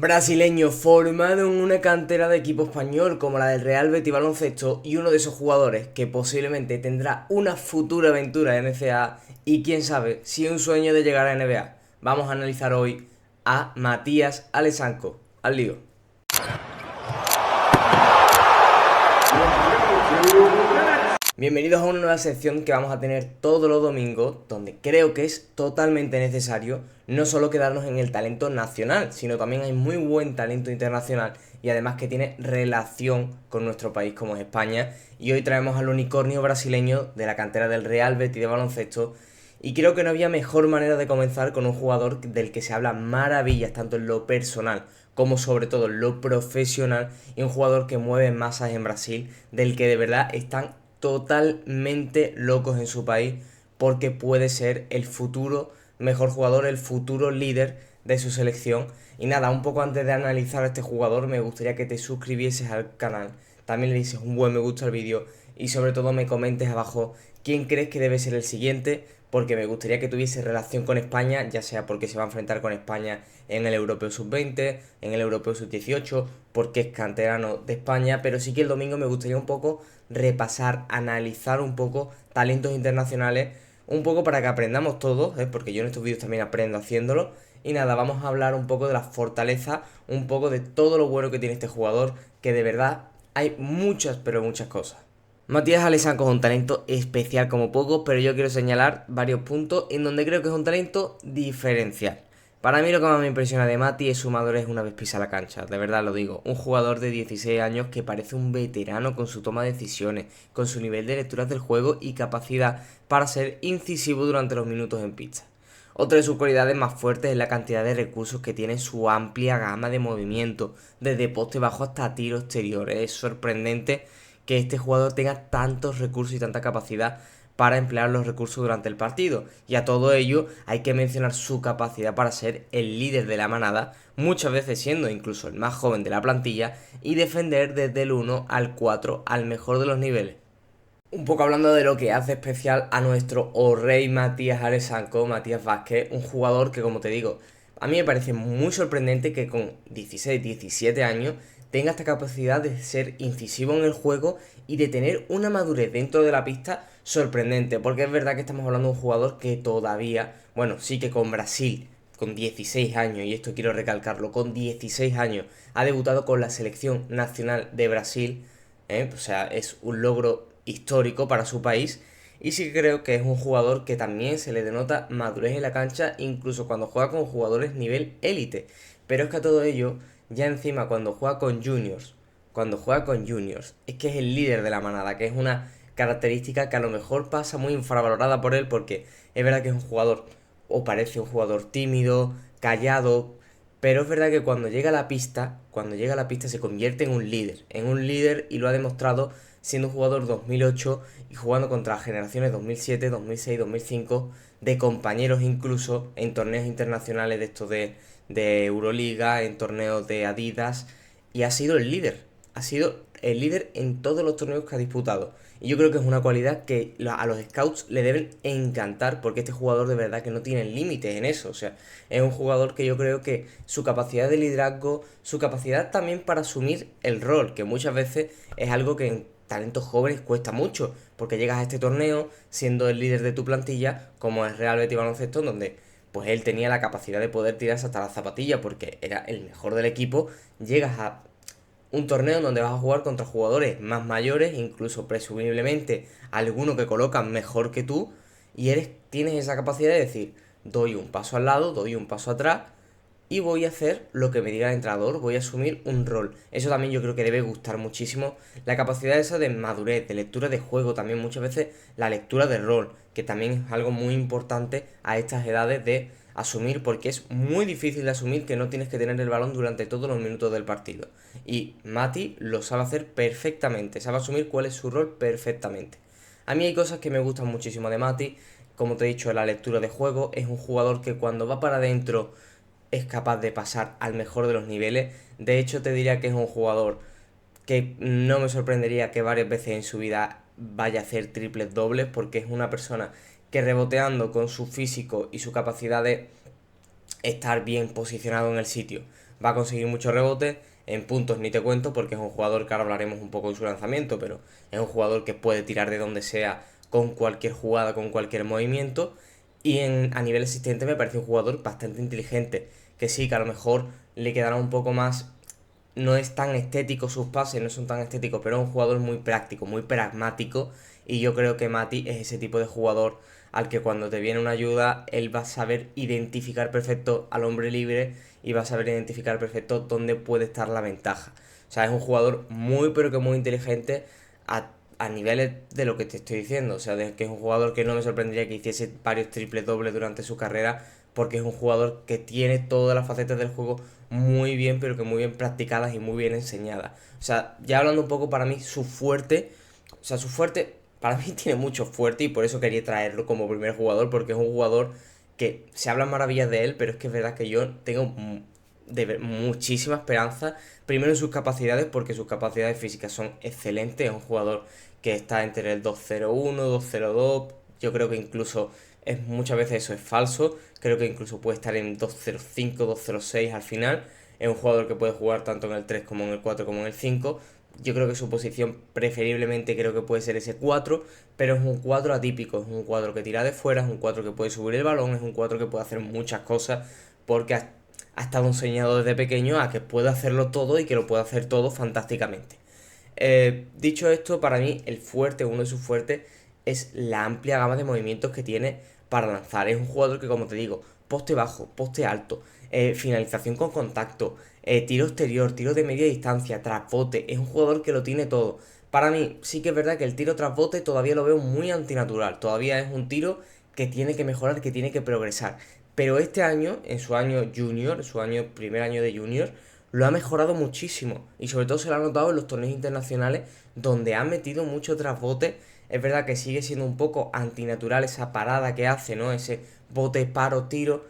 Brasileño formado en una cantera de equipo español como la del Real Betis Baloncesto y uno de esos jugadores que posiblemente tendrá una futura aventura en NCAA y quién sabe si un sueño de llegar a NBA. Vamos a analizar hoy a Matías Alexanco. Al lío. Bienvenidos a una nueva sección que vamos a tener todos los domingos, donde creo que es totalmente necesario no solo quedarnos en el talento nacional, sino también hay muy buen talento internacional y además que tiene relación con nuestro país como es España. Y hoy traemos al unicornio brasileño de la cantera del Real Betis de baloncesto. Y creo que no había mejor manera de comenzar con un jugador del que se habla maravillas tanto en lo personal como sobre todo en lo profesional, y un jugador que mueve masas en Brasil, del que de verdad están totalmente locos en su país porque puede ser el futuro mejor jugador, el futuro líder de su selección. Y nada, un poco antes de analizar a este jugador me gustaría que te suscribieses al canal, también le dices un buen me gusta al vídeo y sobre todo me comentes abajo quién crees que debe ser el siguiente, porque me gustaría que tuviese relación con España, ya sea porque se va a enfrentar con España en el Europeo Sub-20, en el Europeo Sub-18, porque es canterano de España, pero sí que el domingo me gustaría un poco repasar, analizar un poco talentos internacionales, un poco para que aprendamos todos, porque yo en estos vídeos también aprendo haciéndolo. Y nada, vamos a hablar un poco de la fortaleza, un poco de todo lo bueno que tiene este jugador, que de verdad hay muchas, pero muchas cosas. Matías Alexanco es un talento especial como poco, pero yo quiero señalar varios puntos en donde creo que es un talento diferencial. Para mí lo que más me impresiona de Mati es su madurez una vez pisa la cancha, de verdad lo digo. Un jugador de 16 años que parece un veterano con su toma de decisiones, con su nivel de lecturas del juego y capacidad para ser incisivo durante los minutos en pista. Otra de sus cualidades más fuertes es la cantidad de recursos que tiene su amplia gama de movimientos, desde poste bajo hasta tiro exterior. Es sorprendente que este jugador tenga tantos recursos y tanta capacidad para emplear los recursos durante el partido. Y a todo ello hay que mencionar su capacidad para ser el líder de la manada, muchas veces siendo incluso el más joven de la plantilla, y defender desde el 1 al 4 al mejor de los niveles. Un poco hablando de lo que hace especial a nuestro o rey Matías Alexanco, Matías Vázquez, un jugador que, como te digo, a mí me parece muy sorprendente que con 16, 17 años tenga esta capacidad de ser incisivo en el juego y de tener una madurez dentro de la pista sorprendente, porque es verdad que estamos hablando de un jugador que todavía, bueno, sí que con Brasil, con 16 años, y esto quiero recalcarlo, con 16 años, ha debutado con la selección nacional de Brasil. O sea, es un logro histórico para su país. Y sí que creo que es un jugador que también se le denota madurez en la cancha, incluso cuando juega con jugadores nivel élite. Pero es que a todo ello, ya encima cuando juega con juniors, es que es el líder de la manada, que es una característica que a lo mejor pasa muy infravalorada por él, porque es verdad que es un jugador, o parece un jugador tímido, callado, pero es verdad que cuando llega a la pista se convierte en un líder, y lo ha demostrado siendo un jugador 2008 y jugando contra generaciones 2007, 2006, 2005, de compañeros incluso en torneos internacionales de estos de Euroliga, en torneos de Adidas, y ha sido el líder en todos los torneos que ha disputado. Y yo creo que es una cualidad que a los scouts le deben encantar, porque este jugador de verdad que no tiene límites en eso. O sea, es un jugador que yo creo que su capacidad de liderazgo, su capacidad también para asumir el rol, que muchas veces es algo que en talentos jóvenes cuesta mucho, porque llegas a este torneo siendo el líder de tu plantilla, como es Real Betis Baloncesto, donde pues él tenía la capacidad de poder tirarse hasta la zapatilla porque era el mejor del equipo. Llegas a un torneo donde vas a jugar contra jugadores más mayores, incluso presumiblemente alguno que colocan mejor que tú, y tienes esa capacidad de decir, doy un paso al lado, doy un paso atrás, y voy a hacer lo que me diga el entrenador, voy a asumir un rol. Eso también yo creo que debe gustar muchísimo, la capacidad esa de madurez, de lectura de juego, también muchas veces la lectura de rol, que también es algo muy importante a estas edades de asumir, porque es muy difícil de asumir que no tienes que tener el balón durante todos los minutos del partido. Y Mati lo sabe hacer perfectamente, sabe asumir cuál es su rol perfectamente. A mí hay cosas que me gustan muchísimo de Mati, como te he dicho, la lectura de juego, es un jugador que cuando va para adentro es capaz de pasar al mejor de los niveles. De hecho, te diría que es un jugador que no me sorprendería que varias veces en su vida vaya a hacer triples dobles, porque es una persona que reboteando con su físico y su capacidad de estar bien posicionado en el sitio, va a conseguir muchos rebotes, en puntos ni te cuento porque es un jugador que ahora hablaremos un poco de su lanzamiento, pero es un jugador que puede tirar de donde sea con cualquier jugada, con cualquier movimiento. Y a nivel asistente me parece un jugador bastante inteligente, que sí, que a lo mejor le quedará un poco más, no es tan estético, sus pases no son tan estéticos, pero es un jugador muy práctico, muy pragmático, y yo creo que Mati es ese tipo de jugador al que cuando te viene una ayuda, él va a saber identificar perfecto al hombre libre y va a saber identificar perfecto dónde puede estar la ventaja. O sea, es un jugador muy pero que muy inteligente a niveles de lo que te estoy diciendo. O sea, de que es un jugador que no me sorprendería que hiciese varios triples dobles durante su carrera, porque es un jugador que tiene todas las facetas del juego muy bien, pero que muy bien practicadas y muy bien enseñadas. O sea, ya hablando un poco para mí, su fuerte, para mí tiene mucho fuerte y por eso quería traerlo como primer jugador, porque es un jugador que se hablan maravillas de él, pero es que es verdad que yo tengo muchísima esperanza, primero en sus capacidades, porque sus capacidades físicas son excelentes, es un jugador que está entre el 2.01, 2.02, yo creo que incluso muchas veces eso es falso, creo que incluso puede estar en 2.05, 2.06 al final, es un jugador que puede jugar tanto en el 3 como en el 4 como en el 5, yo creo que su posición preferiblemente creo que puede ser ese 4, pero es un 4 atípico, es un 4 que tira de fuera, es un 4 que puede subir el balón, es un 4 que puede hacer muchas cosas, porque ha estado enseñado desde pequeño a que puede hacerlo todo y que lo puede hacer todo fantásticamente. Dicho esto, para mí el fuerte, uno de sus fuertes, es la amplia gama de movimientos que tiene para lanzar. Es un jugador que, como te digo, poste bajo, poste alto, finalización con contacto, tiro exterior, tiro de media distancia, tras bote. Es un jugador que lo tiene todo. Para mí, sí que es verdad que el tiro tras bote todavía lo veo muy antinatural. Todavía es un tiro que tiene que mejorar, que tiene que progresar. Pero este año, en su año junior, primer año de junior, lo ha mejorado muchísimo. Y sobre todo se lo ha notado en los torneos internacionales donde ha metido mucho trasbote. Es verdad que sigue siendo un poco antinatural esa parada que hace, ¿no? Ese bote, paro, tiro.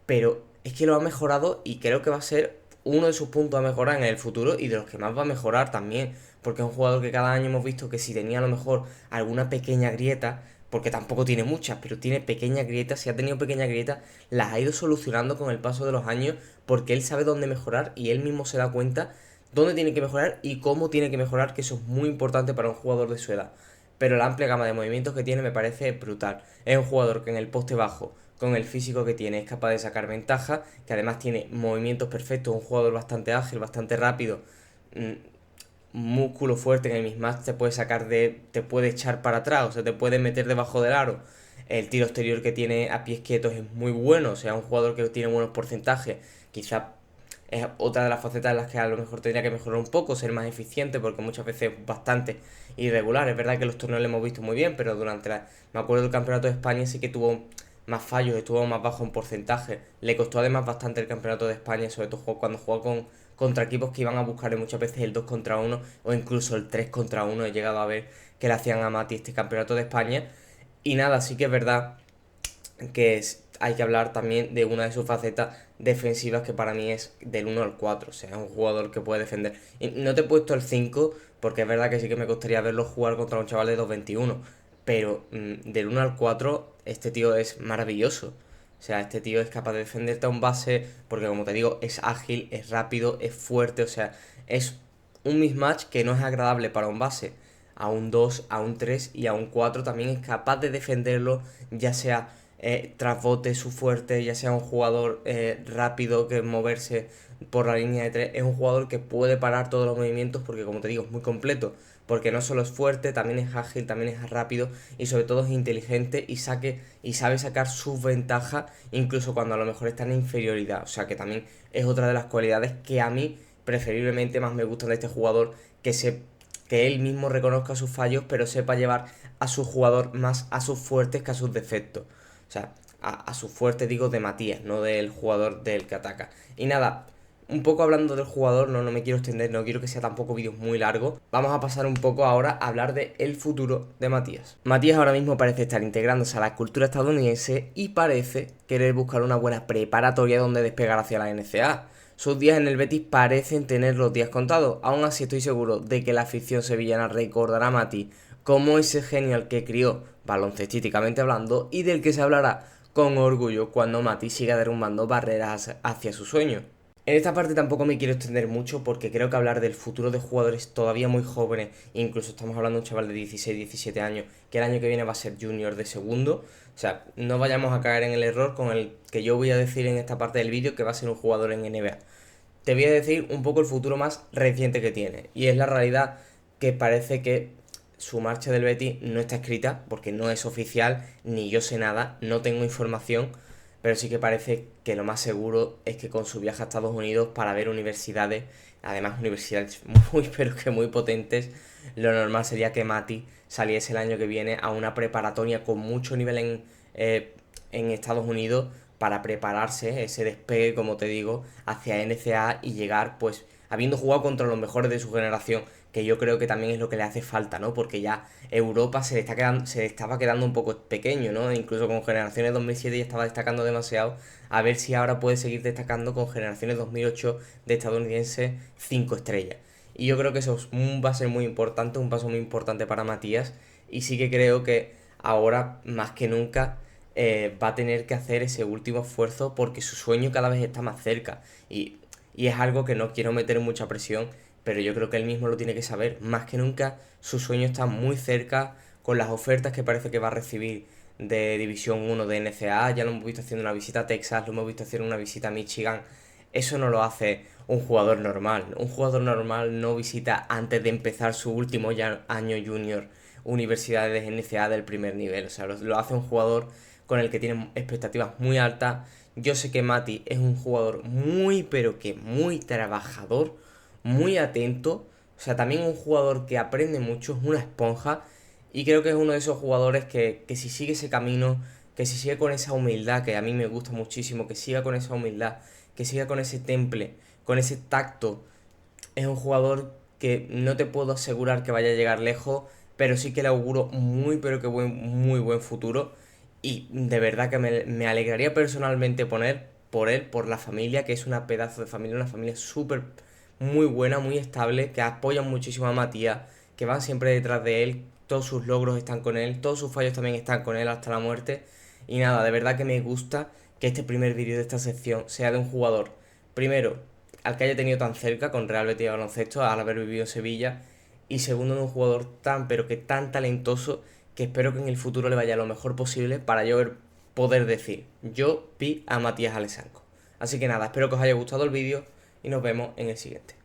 Pero es que lo ha mejorado y creo que va a ser uno de sus puntos a mejorar en el futuro y de los que más va a mejorar también. Porque es un jugador que cada año hemos visto que si tenía a lo mejor alguna pequeña grieta, porque tampoco tiene muchas, pero tiene pequeñas grietas, si ha tenido pequeñas grietas, las ha ido solucionando con el paso de los años porque él sabe dónde mejorar y él mismo se da cuenta dónde tiene que mejorar y cómo tiene que mejorar, que eso es muy importante para un jugador de su edad. Pero la amplia gama de movimientos que tiene me parece brutal. Es un jugador que en el poste bajo, con el físico que tiene, es capaz de sacar ventaja, que además tiene movimientos perfectos, un jugador bastante ágil, bastante rápido, músculo fuerte en el mismatch, te puede echar para atrás, o sea, te puede meter debajo del aro. El tiro exterior que tiene a pies quietos es muy bueno, o sea, un jugador que tiene buenos porcentajes. Quizá es otra de las facetas en las que a lo mejor tendría que mejorar un poco, ser más eficiente, porque muchas veces es bastante irregular. Es verdad que los torneos lo hemos visto muy bien, pero me acuerdo del Campeonato de España sí que tuvo más fallos, estuvo más bajo en porcentaje. Le costó además bastante el Campeonato de España, sobre todo cuando jugó contra equipos que iban a buscar muchas veces el 2 contra uno o incluso el 3 contra uno. He llegado a ver que le hacían a Mati este Campeonato de España. Y nada, sí que es verdad que hay que hablar también de una de sus facetas defensivas que para mí es del 1 al 4, o sea, es un jugador que puede defender. Y no te he puesto el 5 porque es verdad que sí que me gustaría verlo jugar contra un chaval de 2.21, pero del 1 al 4 este tío es maravilloso. O sea, este tío es capaz de defenderte a un base porque como te digo, es ágil, es rápido, es fuerte, o sea, es un mismatch que no es agradable para un base. A un 2, a un 3 y a un 4 también es capaz de defenderlo, ya sea tras bote su fuerte, ya sea un jugador rápido que moverse por la línea de 3, es un jugador que puede parar todos los movimientos porque como te digo es muy completo, porque no solo es fuerte, también es ágil, también es rápido y sobre todo es inteligente y sabe sacar sus ventajas incluso cuando a lo mejor está en inferioridad, o sea que también es otra de las cualidades que a mí preferiblemente más me gustan de este jugador, que él mismo reconozca sus fallos, pero sepa llevar a su jugador más a sus fuertes que a sus defectos. O sea, a sus fuertes digo de Matías, no del jugador del que ataca. Y nada, un poco hablando del jugador, no me quiero extender, no quiero que sea tampoco vídeos muy largos. Vamos a pasar un poco ahora a hablar de el futuro de Matías. Matías ahora mismo parece estar integrándose a la cultura estadounidense y parece querer buscar una buena preparatoria donde despegar hacia la NCAA. Sus días en el Betis parecen tener los días contados, aún así estoy seguro de que la afición sevillana recordará a Mati como ese genio al que crió, baloncestísticamente hablando, y del que se hablará con orgullo cuando Mati siga derrumbando barreras hacia su sueño. En esta parte tampoco me quiero extender mucho porque creo que hablar del futuro de jugadores todavía muy jóvenes, incluso estamos hablando de un chaval de 16, 17 años, que el año que viene va a ser junior de segundo, o sea, no vayamos a caer en el error con el que yo voy a decir en esta parte del vídeo que va a ser un jugador en NBA. Te voy a decir un poco el futuro más reciente que tiene, y es la realidad que parece que su marcha del Betis no está escrita, porque no es oficial, ni yo sé nada, no tengo información, pero sí que parece que lo más seguro es que con su viaje a Estados Unidos para ver universidades, además universidades muy pero que muy potentes, lo normal sería que Mati saliese el año que viene a una preparatoria con mucho nivel en Estados Unidos para prepararse ese despegue, como te digo, hacia NCAA y llegar pues habiendo jugado contra los mejores de su generación, que yo creo que también es lo que le hace falta, ¿no? Porque ya Europa se le estaba quedando un poco pequeño, ¿no? Incluso con generaciones 2007 ya estaba destacando demasiado. A ver si ahora puede seguir destacando con generaciones 2008 de estadounidenses 5 estrellas. Y yo creo que eso va a ser muy importante, un paso muy importante para Matías. Y sí que creo que ahora, más que nunca, va a tener que hacer ese último esfuerzo porque su sueño cada vez está más cerca. Y es algo que no quiero meter mucha presión, pero yo creo que él mismo lo tiene que saber. Más que nunca, su sueño está muy cerca con las ofertas que parece que va a recibir de División 1 de NCAA. Ya lo hemos visto haciendo una visita a Texas, lo hemos visto haciendo una visita a Michigan. Eso no lo hace un jugador normal. Un jugador normal no visita antes de empezar su último año junior universidades de NCAA del primer nivel. O sea, lo hace un jugador con el que tiene expectativas muy altas. Yo sé que Mati es un jugador muy, pero que muy trabajador, muy atento. O sea, también un jugador que aprende mucho, es una esponja. Y creo que es uno de esos jugadores que si sigue ese camino, que si sigue con esa humildad, que a mí me gusta muchísimo, que siga con esa humildad, que siga con ese temple, con ese tacto, es un jugador que no te puedo asegurar que vaya a llegar lejos, pero sí que le auguro muy, pero que muy buen futuro. Y de verdad que me alegraría personalmente poner por él, por la familia, que es una pedazo de familia, una familia súper, muy buena, muy estable, que apoyan muchísimo a Matías, que van siempre detrás de él, todos sus logros están con él, todos sus fallos también están con él hasta la muerte. Y nada, de verdad que me gusta que este primer vídeo de esta sección sea de un jugador, primero, al que haya tenido tan cerca con Real Betis Baloncesto, al haber vivido en Sevilla, y segundo, de un jugador tan, pero que tan talentoso, que espero que en el futuro le vaya lo mejor posible para yo poder decir, yo vi a Matías Alexanco. Así que nada, espero que os haya gustado el vídeo y nos vemos en el siguiente.